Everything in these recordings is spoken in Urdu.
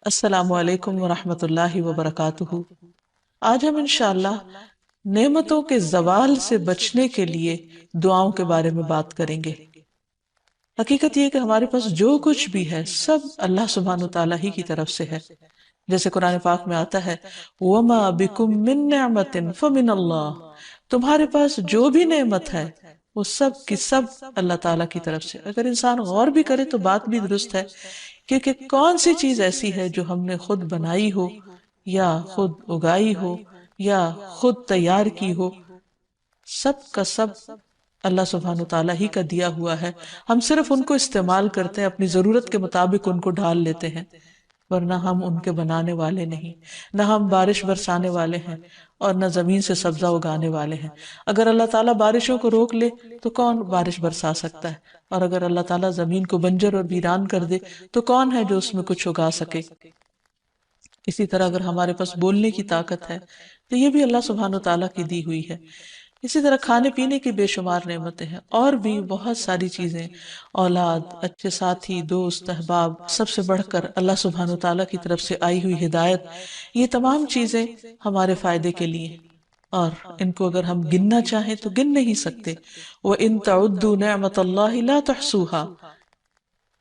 السلام علیکم ورحمۃ اللہ وبرکاتہ۔ آج ہم انشاءاللہ نعمتوں کے زوال سے بچنے کے لیے دعاؤں کے بارے میں بات کریں گے۔ حقیقت یہ کہ ہمارے پاس جو کچھ بھی ہے سب اللہ سبحانہ وتعالیٰ ہی کی طرف سے ہے، جیسے قرآن پاک میں آتا ہے وَمَا بِكُم مِّن نِّعْمَةٍ فَمِنَ اللَّهِ، تمہارے پاس جو بھی نعمت ہے وہ سب کی سب اللہ تعالیٰ کی طرف سے۔ اگر انسان غور بھی کرے تو بات بھی درست ہے، کیونکہ کون سی چیز ایسی ہے جو ہم نے خود بنائی ہو یا خود اگائی ہو یا خود تیار کی ہو؟ سب کا سب اللہ سبحانہ وتعالیٰ ہی کا دیا ہوا ہے، ہم صرف ان کو استعمال کرتے ہیں، اپنی ضرورت کے مطابق ان کو ڈھال لیتے ہیں، ورنہ ہم ان کے بنانے والے نہیں، نہ ہم بارش برسانے والے ہیں اور نہ زمین سے سبزہ اگانے والے ہیں۔ اگر اللہ تعالیٰ بارشوں کو روک لے تو کون بارش برسا سکتا ہے؟ اور اگر اللہ تعالیٰ زمین کو بنجر اور ویران کر دے تو کون ہے جو اس میں کچھ اگا سکے؟ اسی طرح اگر ہمارے پاس بولنے کی طاقت ہے تو یہ بھی اللہ سبحانہ وتعالیٰ کی دی ہوئی ہے۔ اسی طرح کھانے پینے کی بے شمار نعمتیں ہیں، اور بھی بہت ساری چیزیں، اولاد، اچھے ساتھی، دوست، احباب، سب سے بڑھ کر اللہ سبحانہ وتعالیٰ کی طرف سے آئی ہوئی ہدایت، یہ تمام چیزیں ہمارے فائدے کے لیے ہیں، اور ان کو اگر ہم گننا چاہیں تو گن نہیں سکتے۔ وَإِن تَعُدُّوا نِعْمَةَ اللَّهِ لَا تُحْصُوهَا،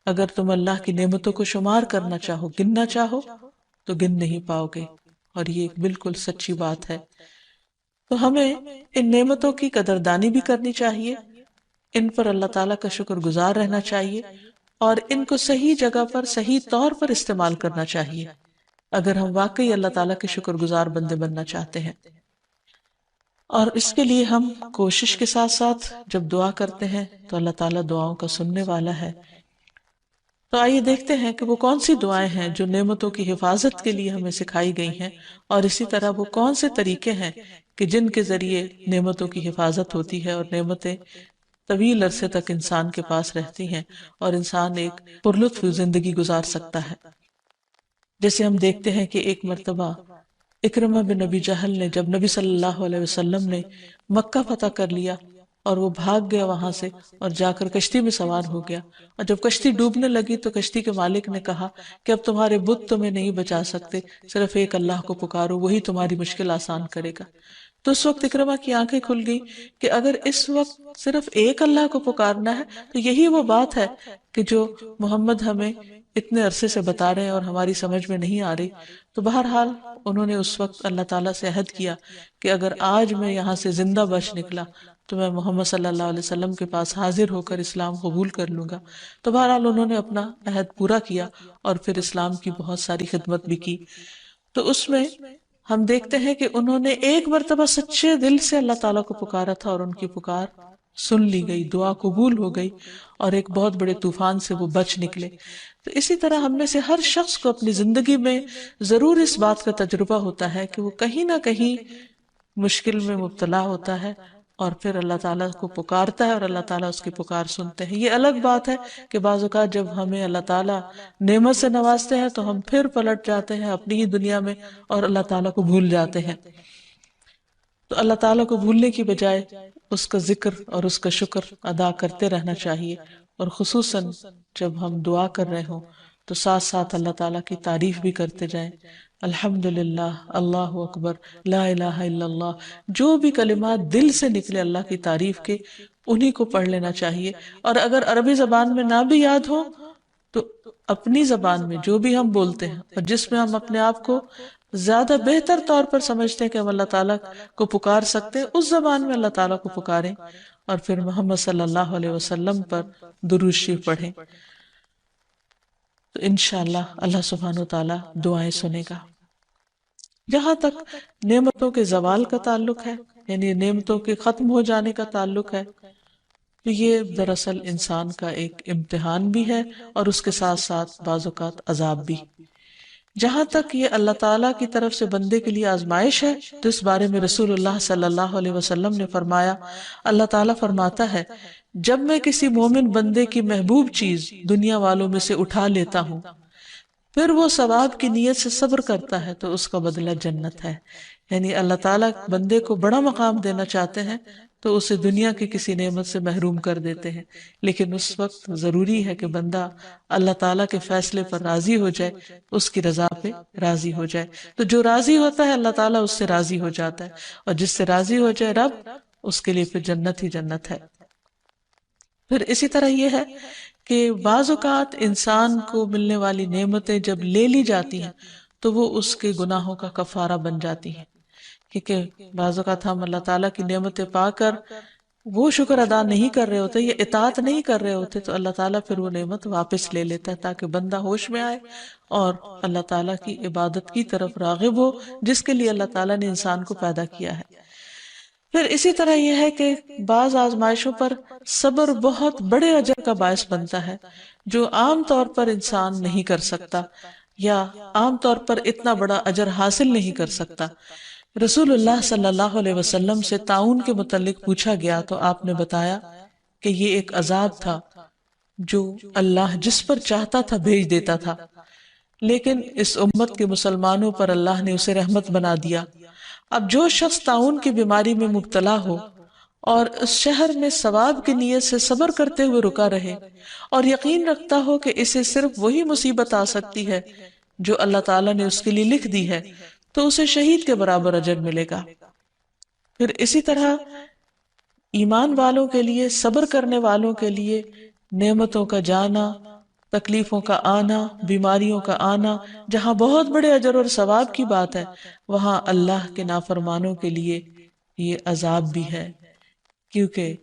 اگر تم اللہ کی نعمتوں کو شمار کرنا چاہو، گننا چاہو تو گن نہیں پاؤ گے، اور یہ ایک بالکل سچی بات ہے۔ تو ہمیں ان نعمتوں کی قدردانی بھی کرنی چاہیے، ان پر اللہ تعالیٰ کا شکر گزار رہنا چاہیے، اور ان کو صحیح جگہ پر صحیح طور پر استعمال کرنا چاہیے اگر ہم واقعی اللہ تعالیٰ کے شکر گزار بندے بننا چاہتے ہیں۔ اور اس کے لیے ہم کوشش کے ساتھ ساتھ جب دعا کرتے ہیں تو اللہ تعالیٰ دعاؤں کا سننے والا ہے۔ تو آئیے دیکھتے ہیں کہ وہ کون سی دعائیں ہیں جو نعمتوں کی حفاظت کے لیے ہمیں سکھائی گئی ہیں، اور اسی طرح وہ کون سے طریقے ہیں کہ جن کے ذریعے نعمتوں کی حفاظت ہوتی ہے اور نعمتیں طویل عرصے تک انسان کے پاس رہتی ہیں اور انسان ایک پرلطف زندگی گزار سکتا ہے۔ جیسے ہم دیکھتے ہیں کہ ایک مرتبہ اکرمہ بن نبی جہل نے، جب نبی صلی اللہ علیہ وسلم نے مکہ فتح کر لیا اور وہ بھاگ گیا وہاں سے اور جا کر کشتی میں سوار ہو گیا، اور جب کشتی ڈوبنے لگی تو کشتی کے مالک نے کہا کہ اب تمہارے بت تمہیں نہیں بچا سکتے، صرف ایک اللہ کو پکارو، وہی تمہاری مشکل آسان کرے گا۔ تو اس وقت اکرمہ کی آنکھیں کھل گئی کہ اگر اس وقت صرف ایک اللہ کو پکارنا ہے تو یہی وہ بات ہے کہ جو محمد ہمیں اتنے عرصے سے بتا رہے ہیں اور ہماری سمجھ میں نہیں آ رہی۔ تو بہرحال انہوں نے اس وقت اللہ تعالیٰ سے عہد کیا کہ اگر آج میں یہاں سے زندہ بچ نکلا تو میں محمد صلی اللہ علیہ وسلم کے پاس حاضر ہو کر اسلام قبول کر لوں گا۔ تو بہرحال انہوں نے اپنا عہد پورا کیا اور پھر اسلام کی بہت ساری خدمت بھی کی۔ تو اس میں ہم دیکھتے ہیں کہ انہوں نے ایک مرتبہ سچے دل سے اللہ تعالیٰ کو پکارا تھا اور ان کی پکار سن لی گئی، دعا قبول ہو گئی، اور ایک بہت بڑے طوفان سے وہ بچ نکلے۔ تو اسی طرح ہم میں سے ہر شخص کو اپنی زندگی میں ضرور اس بات کا تجربہ ہوتا ہے کہ وہ کہیں نہ کہیں مشکل میں مبتلا ہوتا ہے اور پھر اللہ تعالیٰ کو پکارتا ہے اور اللہ تعالیٰ اس کی پکار سنتے ہیں۔ یہ الگ بات ہے کہ بعض اوقات جب ہمیں اللہ تعالیٰ نعمت سے نوازتے ہیں تو ہم پھر پلٹ جاتے ہیں اپنی ہی دنیا میں اور اللہ تعالیٰ کو بھول جاتے ہیں۔ تو اللہ تعالیٰ کو بھولنے کی بجائے اس کا ذکر اور اس کا شکر ادا کرتے رہنا چاہیے، اور خصوصاً جب ہم دعا کر رہے ہوں تو ساتھ ساتھ اللہ تعالیٰ کی تعریف بھی کرتے جائیں۔ الحمدللہ، اللہ اکبر، لا الہ الا اللہ، جو بھی کلمات دل سے نکلے اللہ کی تعریف کے، انہی کو پڑھ لینا چاہیے۔ اور اگر عربی زبان میں نہ بھی یاد ہو تو اپنی زبان میں جو بھی ہم بولتے ہیں اور جس میں ہم اپنے آپ کو زیادہ بہتر طور پر سمجھتے ہیں کہ ہم اللہ تعالیٰ کو پکار سکتے ہیں، اس زبان میں اللہ تعالیٰ کو پکاریں، اور پھر محمد صلی اللہ علیہ وسلم پر درود شریف پڑھیں۔ تو انشاءاللہ اللہ سبحانہ وتعالیٰ دعائیں سنے گا۔ جہاں تک نعمتوں کے زوال کا تعلق ہے، یعنی نعمتوں کے ختم ہو جانے کا تعلق ہے، تو یہ دراصل انسان کا ایک امتحان بھی ہے اور اس کے ساتھ ساتھ بعض اوقات عذاب بھی۔ جہاں تک یہ اللہ تعالیٰ کی طرف سے بندے کے لیے آزمائش ہے تو اس بارے میں رسول اللہ صلی اللہ علیہ وسلم نے فرمایا، اللہ تعالیٰ فرماتا ہے، جب میں کسی مومن بندے کی محبوب چیز دنیا والوں میں سے اٹھا لیتا ہوں پھر وہ ثواب کی نیت سے صبر کرتا ہے تو اس کا بدلہ جنت ہے۔ یعنی اللہ تعالیٰ بندے کو بڑا مقام دینا چاہتے ہیں تو اسے دنیا کی کسی نعمت سے محروم کر دیتے ہیں، لیکن اس وقت ضروری ہے کہ بندہ اللہ تعالیٰ کے فیصلے پر راضی ہو جائے، اس کی رضا پہ راضی ہو جائے۔ تو جو راضی ہوتا ہے اللہ تعالیٰ اس سے راضی ہو جاتا ہے، اور جس سے راضی ہو جائے رب، اس کے لیے پھر جنت ہی جنت ہے۔ پھر اسی طرح یہ ہے کہ بعض اوقات انسان کو ملنے والی نعمتیں جب لے لی جاتی ہیں تو وہ اس کے گناہوں کا کفارہ بن جاتی ہیں، کیونکہ بعض اوقات ہم اللہ تعالیٰ کی نعمتیں پا کر وہ شکر ادا نہیں کر رہے ہوتے یا اطاعت نہیں کر رہے ہوتے، تو اللہ تعالیٰ پھر وہ نعمت واپس لے لیتا ہے تاکہ بندہ ہوش میں آئے اور اللہ تعالیٰ کی عبادت کی طرف راغب ہو، جس کے لیے اللہ تعالیٰ نے انسان کو پیدا کیا ہے۔ پھر اسی طرح یہ ہے کہ بعض آزمائشوں پر صبر بہت بڑے اجر کا باعث بنتا ہے، جو عام طور پر انسان نہیں کر سکتا یا عام طور پر اتنا بڑا اجر حاصل نہیں کر سکتا۔ رسول اللہ صلی اللہ علیہ وسلم سے طاعون کے متعلق پوچھا گیا تو آپ نے بتایا کہ یہ ایک عذاب تھا جو اللہ جس پر چاہتا تھا بھیج دیتا تھا، لیکن اس امت کے مسلمانوں پر اللہ نے اسے رحمت بنا دیا۔ اب جو شخص طاعون کی بیماری میں مبتلا ہو اور اس شہر میں ثواب کی نیت سے صبر کرتے ہوئے رکا رہے اور یقین رکھتا ہو کہ اسے صرف وہی مصیبت آ سکتی ہے جو اللہ تعالیٰ نے اس کے لیے لکھ دی ہے، تو اسے شہید کے برابر اجر ملے گا۔ پھر اسی طرح ایمان والوں کے لیے، صبر کرنے والوں کے لیے نعمتوں کا جانا، تکلیفوں کا آنا، بیماریوں کا آنا، جہاں بہت بڑے اجر اور ثواب کی بات ہے، وہاں اللہ کے نافرمانوں کے لیے یہ عذاب بھی ہے، کیونکہ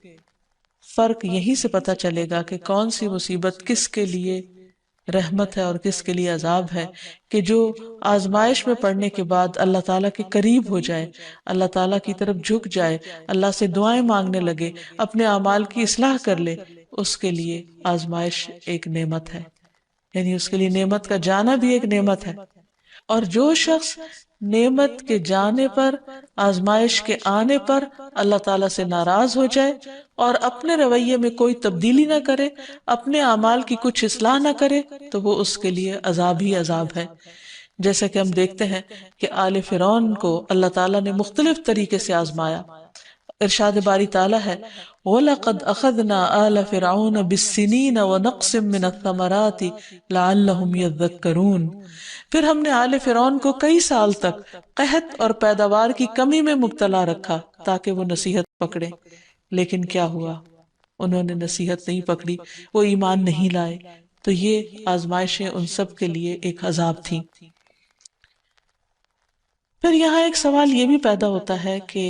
فرق یہی سے پتہ چلے گا کہ کون سی مصیبت کس کے لیے رحمت ہے اور کس کے لیے عذاب ہے، کہ جو آزمائش میں پڑنے کے بعد اللہ تعالیٰ کے قریب ہو جائے، اللہ تعالیٰ کی طرف جھک جائے، اللہ سے دعائیں مانگنے لگے، اپنے اعمال کی اصلاح کر لے، اس کے لیے آزمائش ایک نعمت ہے، یعنی اس کے لیے نعمت کا جانا بھی ایک نعمت ہے۔ اور جو شخص نعمت کے جانے پر، آزمائش کے آنے پر اللہ تعالیٰ سے ناراض ہو جائے اور اپنے رویے میں کوئی تبدیلی نہ کرے، اپنے اعمال کی کچھ اصلاح نہ کرے، تو وہ اس کے لیے عذاب ہی عذاب ہے۔ جیسا کہ ہم دیکھتے ہیں کہ آل فرعون کو اللہ تعالیٰ نے مختلف طریقے سے آزمایا۔ ارشاد باری تعالیٰ ہے وَلَقَدْ أَخَذْنَا آلَ فِرْعَوْنَ بِالسِّنِينَ وَنَقْصٍ مِّنَ الثَّمَرَاتِ لَعَلَّهُمْ يَذَّكَّرُونَ، پھر ہم نے آل فرعون کو کئی سال تک قحط اور پیداوار کی کمی میں مبتلا رکھا تاکہ وہ نصیحت پکڑے، لیکن کیا ہوا؟ انہوں نے نصیحت نہیں پکڑی، وہ ایمان نہیں لائے، تو یہ آزمائشیں ان سب کے لیے ایک عذاب تھیں۔ پھر یہاں ایک سوال یہ بھی پیدا ہوتا ہے کہ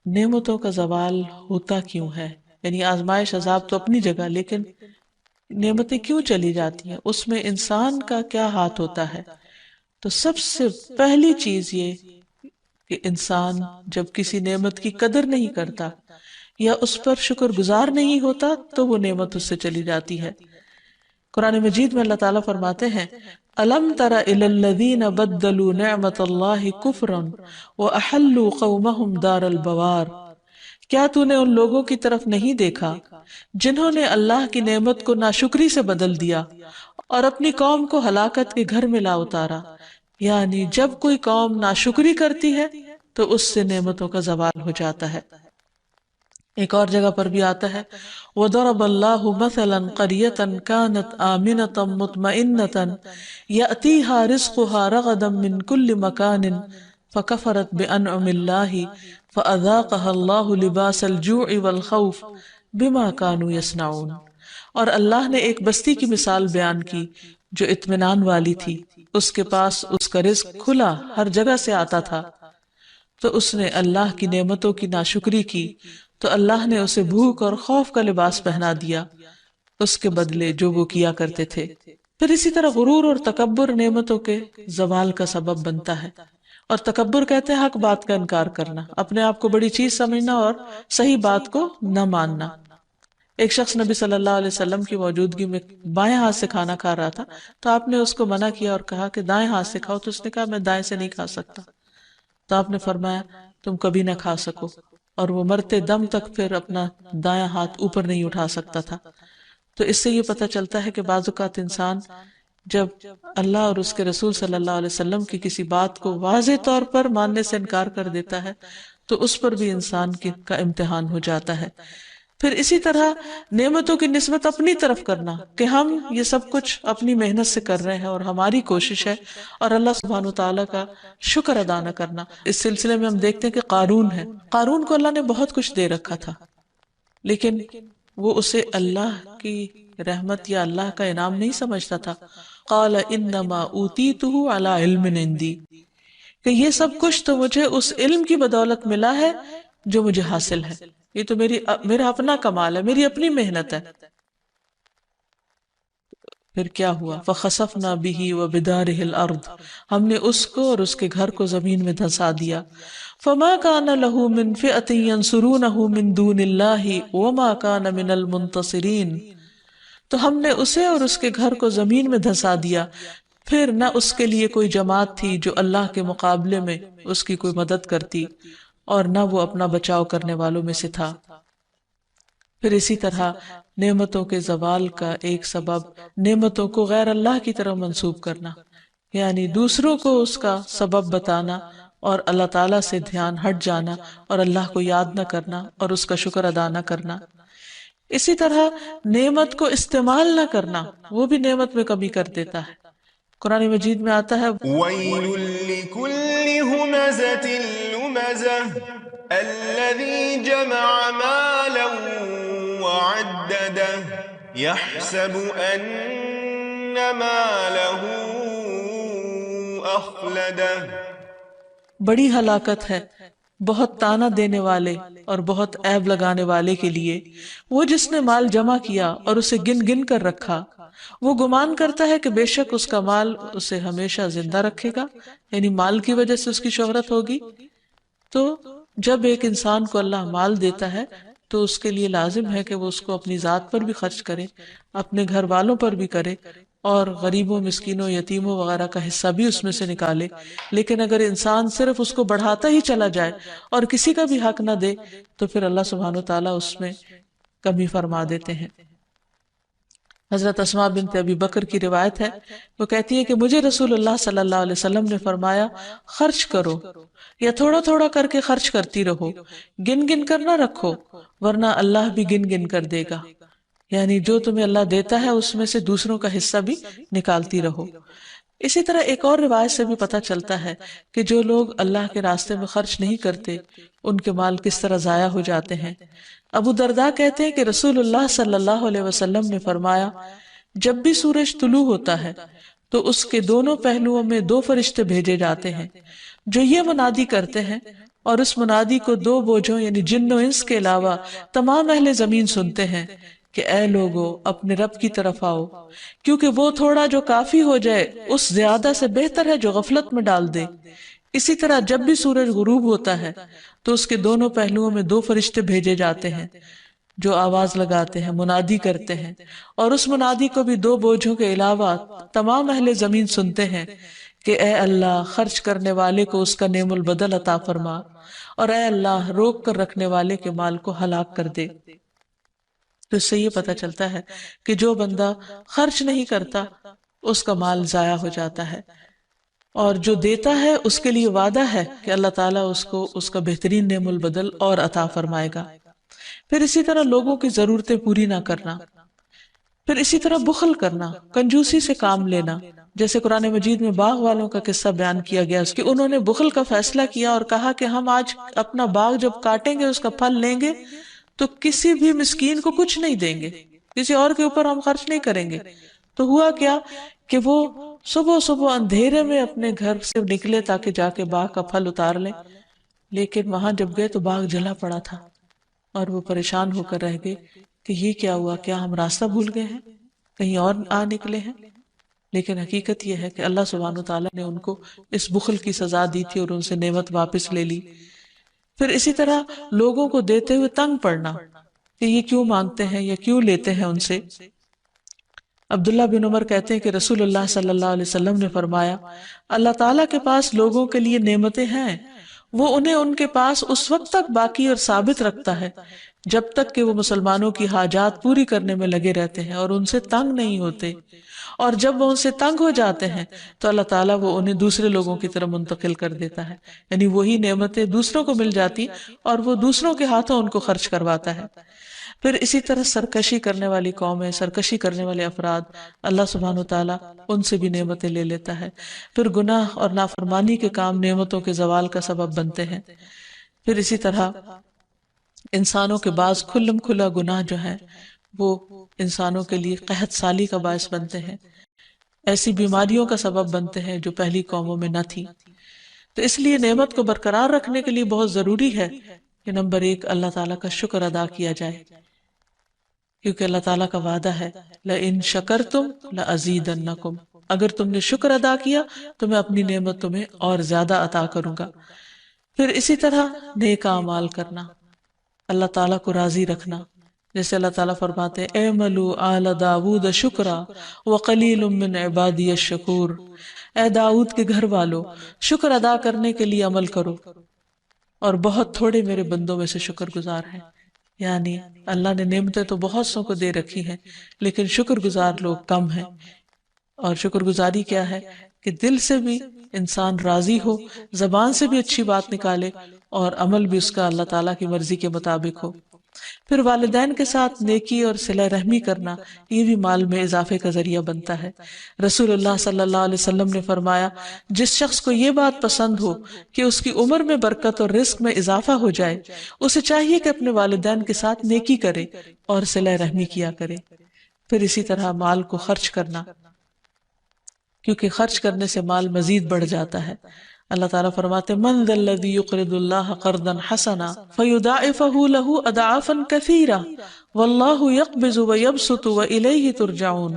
نعمتوں کا زوال ہوتا کیوں ہے؟ یعنی آزمائش عذاب تو اپنی جگہ، لیکن نعمتیں کیوں چلی جاتی ہیں؟ اس میں انسان کا کیا ہاتھ ہوتا ہے؟ تو سب سے پہلی چیز یہ کہ انسان جب کسی نعمت کی قدر نہیں کرتا یا اس پر شکر گزار نہیں ہوتا تو وہ نعمت اس سے چلی جاتی ہے۔ قرآن مجید میں اللہ تعالیٰ فرماتے ہیں أَلَمْ تَرَ إِلَى الَّذِينَ بَدَّلُوا نِعْمَةَ اللَّهِ كُفْرًا وَأَحَلُّوا قَوْمَهُمْ دَارَ الْبَوَارِ، کیا تو نے ان لوگوں کی طرف نہیں دیکھا جنہوں نے اللہ کی نعمت کو ناشکری سے بدل دیا اور اپنی قوم کو ہلاکت کے گھر میں لا اتارا؟ یعنی جب کوئی قوم ناشکری کرتی ہے تو اس سے نعمتوں کا زوال ہو جاتا ہے۔ ایک اور جگہ پر بھی آتا ہے وَضَرَبَ اللَّهُ مَثَلًا قَرْيَةً كَانَتْ آمِنَةً مُطْمَئِنَّةً يَأْتِيهَا رِزْقُهَا رَغَدًا مِّن كُلِّ مَكَانٍ فَكَفَرَتْ بِأَنْعُمِ اللَّهِ فَأَذَاقَهَا اللَّهُ لِبَاسَ الْجُوعِ وَالْخَوْفِ بِمَا كَانُوا يَصْنَعُونَ۔ اور اللہ نے ایک بستی کی مثال بیان کی جو اطمینان والی تھی، اس کے پاس اس کا رزق کھلا ہر جگہ سے آتا تھا، تو اس نے اللہ کی نعمتوں کی ناشکری کی تو اللہ نے اسے بھوک اور خوف کا لباس پہنا دیا اس کے بدلے جو وہ کیا کرتے تھے۔ پھر اسی طرح غرور اور تکبر نعمتوں کے زوال کا سبب بنتا ہے، اور تکبر کہتے ہیں حق بات کا انکار کرنا، اپنے آپ کو بڑی چیز سمجھنا اور صحیح بات کو نہ ماننا۔ ایک شخص نبی صلی اللہ علیہ وسلم کی موجودگی میں بائیں ہاتھ سے کھانا کھا رہا تھا تو آپ نے اس کو منع کیا اور کہا کہ دائیں ہاتھ سے کھاؤ، تو اس نے کہا میں دائیں سے نہیں کھا سکتا، تو آپ نے فرمایا تم کبھی نہ کھا سکو، اور وہ مرتے دم تک پھر اپنا دایاں ہاتھ اوپر نہیں اٹھا سکتا تھا۔ تو اس سے یہ پتہ چلتا ہے کہ بعض اوقات انسان جب اللہ اور اس کے رسول صلی اللہ علیہ وسلم کی کسی بات کو واضح طور پر ماننے سے انکار کر دیتا ہے تو اس پر بھی انسان کا امتحان ہو جاتا ہے۔ پھر اسی طرح نعمتوں کی نسبت اپنی طرف کرنا کہ ہم یہ سب کچھ اپنی محنت سے کر رہے ہیں اور ہماری کوشش ہے، اور اللہ سبحانہ وتعالیٰ کا شکر ادا نہ کرنا۔ اس سلسلے میں ہم دیکھتے ہیں کہ قارون ہے، قارون کو اللہ نے بہت کچھ دے رکھا تھا، لیکن وہ اسے اللہ کی رحمت یا اللہ کا انعام نہیں سمجھتا تھا۔ قال انما اوتیتہ علی علم عندی، کہ یہ سب کچھ تو مجھے اس علم کی بدولت ملا ہے جو مجھے حاصل ہے، یہ تو میرا اپنا کمال ہے، میری اپنی محنت ہے۔ پھر کیا ہوا؟ فَخَسَفْنَا بِهِ وَبِدَارِهِ الْأَرْضِ، ہم نے اس کو اور اس کے گھر کو زمین میں دھنسا دیا۔ فَمَا كَانَ لَهُ مِنْ فِئَةٍ يَنْصُرُونَهُ مِنْ دُونِ اللَّهِ وَمَا كَانَ مِنَ الْمُنْتَصِرِينَ، تو ہم نے اسے اور اس کے گھر کو زمین میں دھنسا دیا، پھر نہ اس کے لیے کوئی جماعت تھی جو اللہ کے مقابلے میں اس کی کوئی مدد کرتی، اور نہ وہ اپنا بچاؤ کرنے والوں میں سے تھا۔ پھر اسی طرح نعمتوں کے زوال کا ایک سبب نعمتوں کو غیر اللہ کی طرف منسوب کرنا، یعنی دوسروں کو اس کا سبب بتانا اور اللہ تعالیٰ سے دھیان ہٹ جانا اور اللہ کو یاد نہ کرنا اور اس کا شکر ادا نہ کرنا۔ اسی طرح نعمت کو استعمال نہ کرنا، وہ بھی نعمت میں کمی کر دیتا ہے۔ قرآن مجید میں آتا ہے وَيْلٌ لِكُلِّ هُمَزَةٍ لُمَزَةٍ الَّذِي جَمَعَ مَالًا وَعَدَّدَهُ يَحْسَبُ أَنَّ مَالَهُ أَخْلَدَهُ، بڑی ہلاکت ہے بہت تانا دینے والے اور بہت عیب لگانے والے کے لیے، وہ جس نے مال جمع کیا اور اسے گن گن کر رکھا، وہ گمان کرتا ہے کہ بے شک اس کا مال اسے ہمیشہ زندہ رکھے گا، یعنی مال کی وجہ سے اس کی شہرت ہوگی۔ تو جب ایک انسان کو اللہ مال دیتا ہے تو اس کے لیے لازم ہے کہ وہ اس کو اپنی ذات پر بھی خرچ کرے، اپنے گھر والوں پر بھی کرے، اور غریبوں، مسکینوں، یتیموں وغیرہ کا حصہ بھی اس میں سے نکالے۔ لیکن اگر انسان صرف اس کو بڑھاتا ہی چلا جائے اور کسی کا بھی حق نہ دے تو پھر اللہ سبحانہ وتعالیٰ اس میں کمی فرما دیتے ہیں۔ حضرت اسماء بنت ابی بکر کی روایت ہے، وہ کہتی ہے کہ مجھے رسول اللہ صلی اللہ علیہ وسلم نے فرمایا، خرچ کرو یا تھوڑا تھوڑا کر کے خرچ کرتی رہو، گن گن کر نہ رکھو، ورنہ اللہ بھی گن گن کر دے گا، یعنی جو تمہیں اللہ دیتا ہے اس میں سے دوسروں کا حصہ بھی نکالتی رہو۔ اسی طرح ایک اور روایت سے بھی پتہ چلتا ہے کہ جو لوگ اللہ کے راستے میں خرچ نہیں کرتے ان کے مال کس طرح ضائع ہو جاتے ہیں۔ ابو درداء کہتے ہیں کہ رسول اللہ صلی اللہ علیہ وسلم نے فرمایا، جب بھی سورج طلوع ہوتا ہے تو اس کے دونوں پہلوؤں میں دو فرشتے بھیجے جاتے ہیں جو یہ منادی کرتے ہیں، اور اس منادی کو دو بوجھوں یعنی جن و انس کے علاوہ تمام اہل زمین سنتے ہیں کہ اے لوگو اپنے رب کی طرف آؤ، کیونکہ وہ تھوڑا جو کافی ہو جائے اس زیادہ سے بہتر ہے جو غفلت میں ڈال دے۔ اسی طرح جب بھی سورج غروب ہوتا ہے تو اس کے دونوں پہلوؤں میں دو فرشتے بھیجے جاتے ہیں جو آواز لگاتے ہیں، منادی کرتے ہیں، اور اس منادی کو بھی دو بوجھوں کے علاوہ تمام اہل زمین سنتے ہیں کہ اے اللہ خرچ کرنے والے کو اس کا نعم البدل عطا فرما، اور اے اللہ روک کر رکھنے والے کے مال کو ہلاک کر دے۔ تو اس سے یہ پتہ چلتا ہے کہ جو بندہ خرچ نہیں کرتا اس کا مال ضائع ہو جاتا ہے، اور جو دیتا ہے اس کے لیے وعدہ ہے کہ اللہ تعالیٰ اس کو اس کا بہترین نعم البدل اور عطا فرمائے گا۔ پھر اسی طرح لوگوں کی ضرورتیں پوری نہ کرنا، پھر اسی طرح بخل کرنا، کنجوسی سے کام لینا، جیسے قرآن مجید میں باغ والوں کا قصہ بیان کیا گیا کہ انہوں نے بخل کا فیصلہ کیا اور کہا کہ ہم آج اپنا باغ جب کاٹیں گے اس کا پھل لیں گے تو کسی بھی مسکین کو کچھ نہیں دیں گے، کسی اور کے اوپر ہم خرچ نہیں کریں گے۔ تو ہوا کیا کہ وہ صبح صبح اندھیرے میں اپنے گھر سے نکلے تاکہ جا کے باغ کا پھل اتار لیں، لیکن وہاں جب گئے تو باغ جلا پڑا تھا، اور وہ پریشان ہو کر رہ گئے کہ یہ کیا ہوا، کیا ہم راستہ بھول گئے ہیں، کہیں اور آ نکلے ہیں؟ لیکن حقیقت یہ ہے کہ اللہ سبحانہ وتعالیٰ نے ان کو اس بخل کی سزا دی تھی اور ان سے نعمت واپس لے لی۔ پھر اسی طرح لوگوں کو دیتے ہوئے تنگ پڑنا کہ یہ کیوں مانگتے ہیں یا کیوں لیتے ہیں ان سے۔ عبداللہ بن عمر کہتے ہیں کہ رسول اللہ صلی اللہ علیہ وسلم نے فرمایا، اللہ تعالیٰ کے پاس لوگوں کے لیے نعمتیں ہیں، وہ انہیں ان کے پاس اس وقت تک باقی اور ثابت رکھتا ہے جب تک کہ وہ مسلمانوں کی حاجات پوری کرنے میں لگے رہتے ہیں اور ان سے تنگ نہیں ہوتے، اور جب وہ ان سے تنگ ہو جاتے ہیں تو اللہ تعالیٰ وہ انہیں دوسرے لوگوں کی طرف منتقل کر دیتا ہے، یعنی وہی نعمتیں دوسروں کو مل جاتی اور وہ دوسروں کے ہاتھوں ان کو خرچ کرواتا ہے۔ پھر اسی طرح سرکشی کرنے والی قومیں، سرکشی کرنے والے افراد، اللہ سبحانہ وتعالیٰ ان سے بھی نعمتیں لے لیتا ہے۔ پھر گناہ اور نافرمانی کے کام نعمتوں کے زوال کا سبب بنتے ہیں۔ پھر اسی طرح انسانوں کے بعض کھلم کھلا گناہ جو ہیں وہ انسانوں کے لیے قحط سالی کا باعث بنتے ہیں، ایسی بیماریوں کا سبب بنتے ہیں جو پہلی قوموں میں نہ تھی۔ تو اس لیے نعمت کو برقرار رکھنے کے لیے بہت ضروری ہے کہ نمبر ایک، اللہ تعالیٰ کا شکر ادا کیا جائے، کیونکہ اللہ تعالیٰ کا وعدہ ہے لَإِن شَكَرْتُمْ لَأَزِيدَنَّكُمْ، اگر تم نے شکر ادا کیا تو میں اپنی نعمت تمہیں اور زیادہ عطا کروں گا۔ پھر اسی طرح نیک اعمال کرنا، اللہ تعالیٰ کو راضی رکھنا، جیسے اللہ تعالیٰ فرماتے ہیں اعملوا آل داود شکرا وقلیل من عبادی الشکور، اے داؤد کے گھر والو شکر ادا کرنے کے لیے عمل کرو، اور بہت تھوڑے میرے بندوں میں سے شکر گزار ہیں۔ یعنی اللہ نے نعمتیں تو بہت سو کو دے رکھی ہیں لیکن شکر گزار لوگ کم ہیں۔ اور شکر گزاری کیا ہے کہ دل سے بھی انسان راضی ہو، زبان سے بھی اچھی بات نکالے اور عمل بھی اس کا اللہ تعالیٰ کی مرضی کے مطابق ہو۔ پھر والدین کے ساتھ نیکی اور صلہ رحمی کرنا، یہ بھی مال میں اضافے کا ذریعہ بنتا ہے۔ رسول اللہ صلی اللہ علیہ وسلم نے فرمایا جس شخص کو یہ بات پسند ہو کہ اس کی عمر میں برکت اور رزق میں اضافہ ہو جائے، اسے چاہیے کہ اپنے والدین کے ساتھ نیکی کرے اور صلہ رحمی کیا کرے۔ پھر اسی طرح مال کو خرچ کرنا، کیونکہ خرچ کرنے سے مال مزید بڑھ جاتا ہے۔ اللہ تعالیٰ فرماتے من ذا الذی یقرض اللہ قرضا حسنا فیضاعفہ لہ اضعافا کثیرہ واللہ یقبض ویبسط والیہ ترجعون،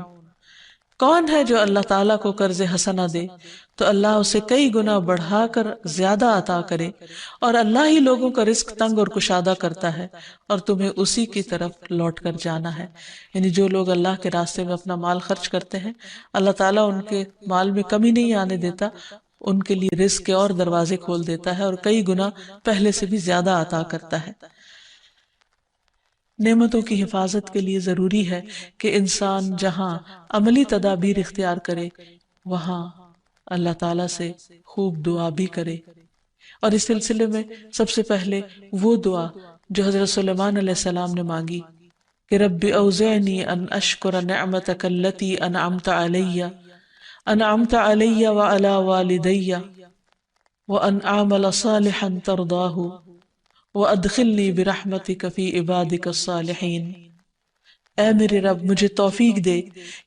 کون ہے جو اللہ تعالیٰ کو قرض حسنہ دے تو اللہ اسے کئی گنا بڑھا کر زیادہ عطا کرے، اور اللہ ہی لوگوں کا رزق تنگ اور کشادہ کرتا ہے اور تمہیں اسی کی طرف لوٹ کر جانا ہے۔ یعنی جو لوگ اللہ کے راستے میں اپنا مال خرچ کرتے ہیں، اللہ تعالیٰ ان کے مال میں کمی نہیں آنے دیتا، ان کے لیے رزق کے اور دروازے کھول دیتا ہے اور کئی گنا پہلے سے بھی زیادہ عطا کرتا ہے۔ نعمتوں کی حفاظت کے لیے ضروری ہے کہ انسان جہاں عملی تدابیر اختیار کرے وہاں اللہ تعالیٰ سے خوب دعا بھی کرے۔ اور اس سلسلے میں سب سے پہلے وہ دعا جو حضرت سلیمان علیہ السلام نے مانگی کہ رب اوزعنی ان اشکر نعمتک التی انعمت علی وعلی والدی وان اعمل صالحا ترضاہ وَأَدْخِلْنِي بِرَحْمَتِكَ فِي عِبَادِكَ الصَّالِحِينَ، اے میرے رب مجھے توفیق دے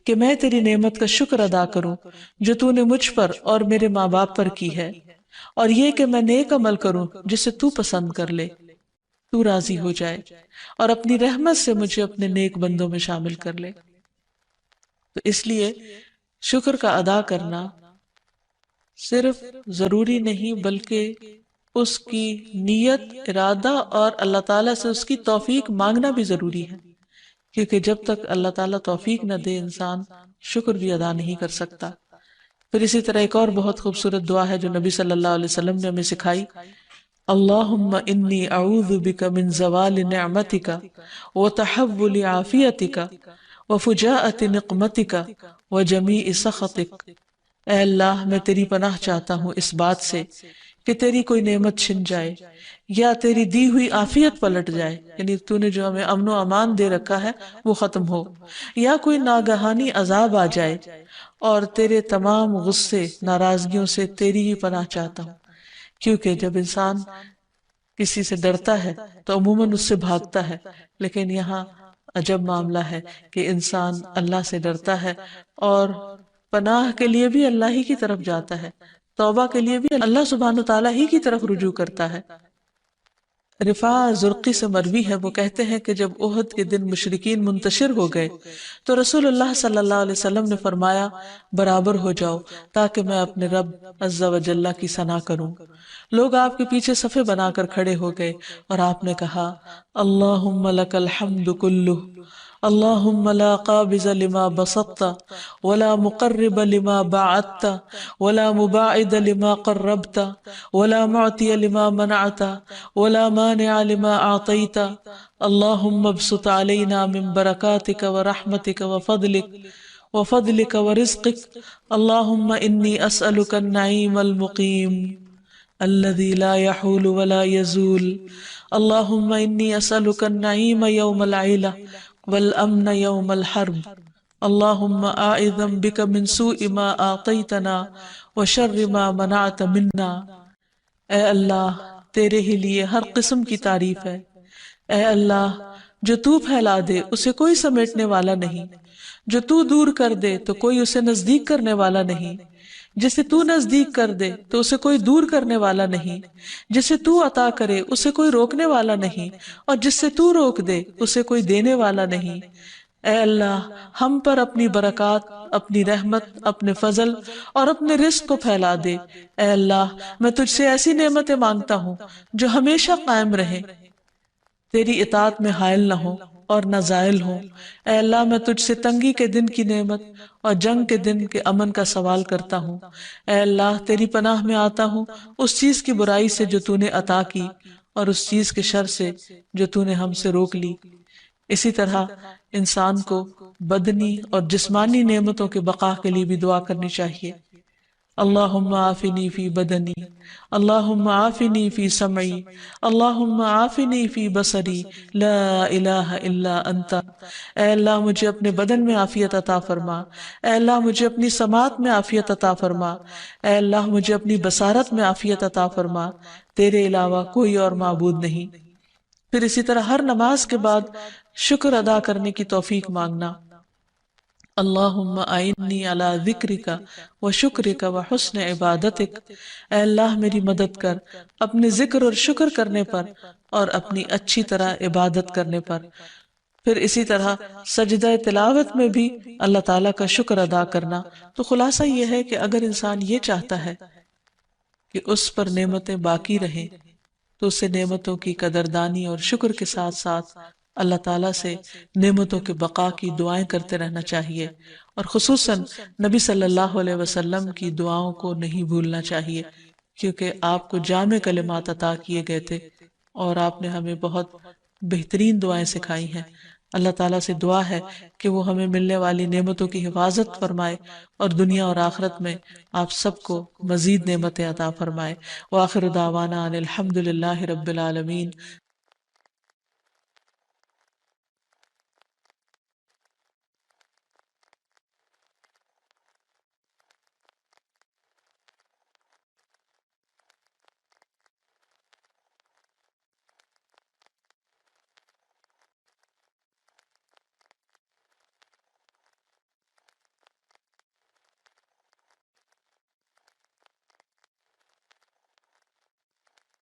کہ میں تیری نعمت کا شکر ادا کروں جو تو نے مجھ پر اور میرے ماں باپ پر کی ہے، اور یہ کہ میں نیک عمل کروں جسے تو پسند کر لے، تو راضی ہو جائے، اور اپنی رحمت سے مجھے اپنے نیک بندوں میں شامل کر لے۔ تو اس لیے شکر کا ادا کرنا صرف ضروری نہیں بلکہ اس کی نیت، ارادہ اور اللہ تعالیٰ سے اس کی توفیق مانگنا بھی ضروری ہے، کیونکہ جب تک اللہ تعالیٰ توفیق نہ دے انسان شکر بھی ادا نہیں کر سکتا۔ پھر اسی طرح ایک اور بہت خوبصورت دعا ہے جو نبی صلی اللہ علیہ وسلم نے ہمیں سکھائی، اللہم انی اعوذ بک من زوال نعمتک وتحول عافیتک وفجاءۃ نقمتک وجمیع سخطک، اے اللہ میں تیری پناہ چاہتا ہوں اس بات سے کہ تیری کوئی نعمت چھن جائے یا تیری دی ہوئی عافیت پلٹ جائے، یعنی تو نے جو ہمیں امن و امان دے رکھا ہے وہ ختم ہو، یا کوئی ناگہانی عذاب آ جائے، اور تیرے تمام غصے ناراضگیوں سے تیری ہی پناہ چاہتا ہوں، کیونکہ جب انسان کسی سے ڈرتا ہے تو عموماً اس سے بھاگتا ہے، لیکن یہاں عجب معاملہ ہے کہ انسان اللہ سے ڈرتا ہے اور پناہ کے لیے بھی اللہ ہی کی طرف جاتا ہے، توبہ کے لیے بھی اللہ سبحانہ تعالیٰ ہی کی طرف رجوع کرتا ہے۔ رفاع زرقی سے مروی ہے، وہ کہتے ہیں کہ جب احد کے دن مشرکین منتشر ہو گئے تو رسول اللہ صلی اللہ علیہ وسلم نے فرمایا برابر ہو جاؤ تاکہ میں اپنے رب عز و جل کی ثنا کروں۔ لوگ آپ کے پیچھے صفے بنا کر کھڑے ہو گئے اور آپ نے کہا اللہم لک الحمد کلہ اللهم لا قابض لما بسطت ولا مقرب لما بعدت ولا مباعد لما قربت ولا معطي لما منعت ولا مانع لما أعطيت. اللهم ابسط علينا من بركاتك ورحمتك وفضلك ورزقك. اللهم إني أسألك النعيم المقيم الذي لا يحول ولا يزول. اللهم إني أسألك النعيم يوم العيلة والأمن يوم الحرب. اللهم أعوذ بك من سوء ما أعطيتنا وشر ما منعت منا. اے اللہ تیرے ہی لیے ہر قسم کی تعریف ہے۔ اے اللہ جو تو پھیلا دے اسے کوئی سمیٹنے والا نہیں، جو تو دور کر دے تو کوئی اسے نزدیک کرنے والا نہیں، جسے تو نزدیک کر دے تو اسے کوئی دور کرنے والا نہیں، جسے تو عطا کرے اسے کوئی روکنے والا نہیں، اور جس سے تو روک دے اسے کوئی دینے والا نہیں۔ اے اللہ ہم پر اپنی برکات، اپنی رحمت، اپنے فضل اور اپنے رزق کو پھیلا دے۔ اے اللہ میں تجھ سے ایسی نعمتیں مانگتا ہوں جو ہمیشہ قائم رہیں، تیری اطاعت میں حائل نہ ہوں اور نہ زائل ہوں۔ اے اللہ میں تجھ سے تنگی کے دن کی نعمت اور جنگ کے دن کے امن کا سوال کرتا ہوں۔ اے اللہ تیری پناہ میں آتا ہوں اس چیز کی برائی سے جو تو نے عطا کی، اور اس چیز کے شر سے جو تو نے ہم سے روک لی۔ اسی طرح انسان کو بدنی اور جسمانی نعمتوں کے بقا کے لیے بھی دعا کرنی چاہیے۔ اللہم عافنی فی بدنی، اللہم عافنی فی سمعی، اللہم عافنی فی بصری، لا الہ الا انت۔ اے اللہ مجھے اپنے بدن میں عافیت عطا فرما، اے اللہ مجھے اپنی سماعت میں عافیت عطا فرما، اے اللہ مجھے اپنی بصارت میں عافیت عطا فرما، تیرے علاوہ کوئی اور معبود نہیں۔ پھر اسی طرح ہر نماز کے بعد شکر ادا کرنے کی توفیق مانگنا۔ اللہم اعنی علی ذکرک و شکرک و حسن عبادتک۔ اے اللہ میری مدد کر اپنے ذکر اور شکر کرنے پر اور اپنی اچھی طرح عبادت کرنے پر۔ پھر اسی طرح سجدہ تلاوت میں بھی اللہ تعالیٰ کا شکر ادا کرنا۔ تو خلاصہ یہ ہے کہ اگر انسان یہ چاہتا ہے کہ اس پر نعمتیں باقی رہیں تو اسے نعمتوں کی قدردانی اور شکر کے ساتھ ساتھ اللہ تعالیٰ سے نعمتوں کے بقا کی دعائیں کرتے رہنا چاہیے، اور خصوصاً نبی صلی اللہ علیہ وسلم کی دعاؤں کو نہیں بھولنا چاہیے، کیونکہ آپ کو جامع کلمات عطا کیے گئے تھے اور آپ نے ہمیں بہت بہترین دعائیں سکھائی ہیں۔ اللہ تعالیٰ سے دعا ہے کہ وہ ہمیں ملنے والی نعمتوں کی حفاظت فرمائے اور دنیا اور آخرت میں آپ سب کو مزید نعمتیں عطا فرمائے۔ وآخر دعوانا ان الحمد للہ رب العالمین۔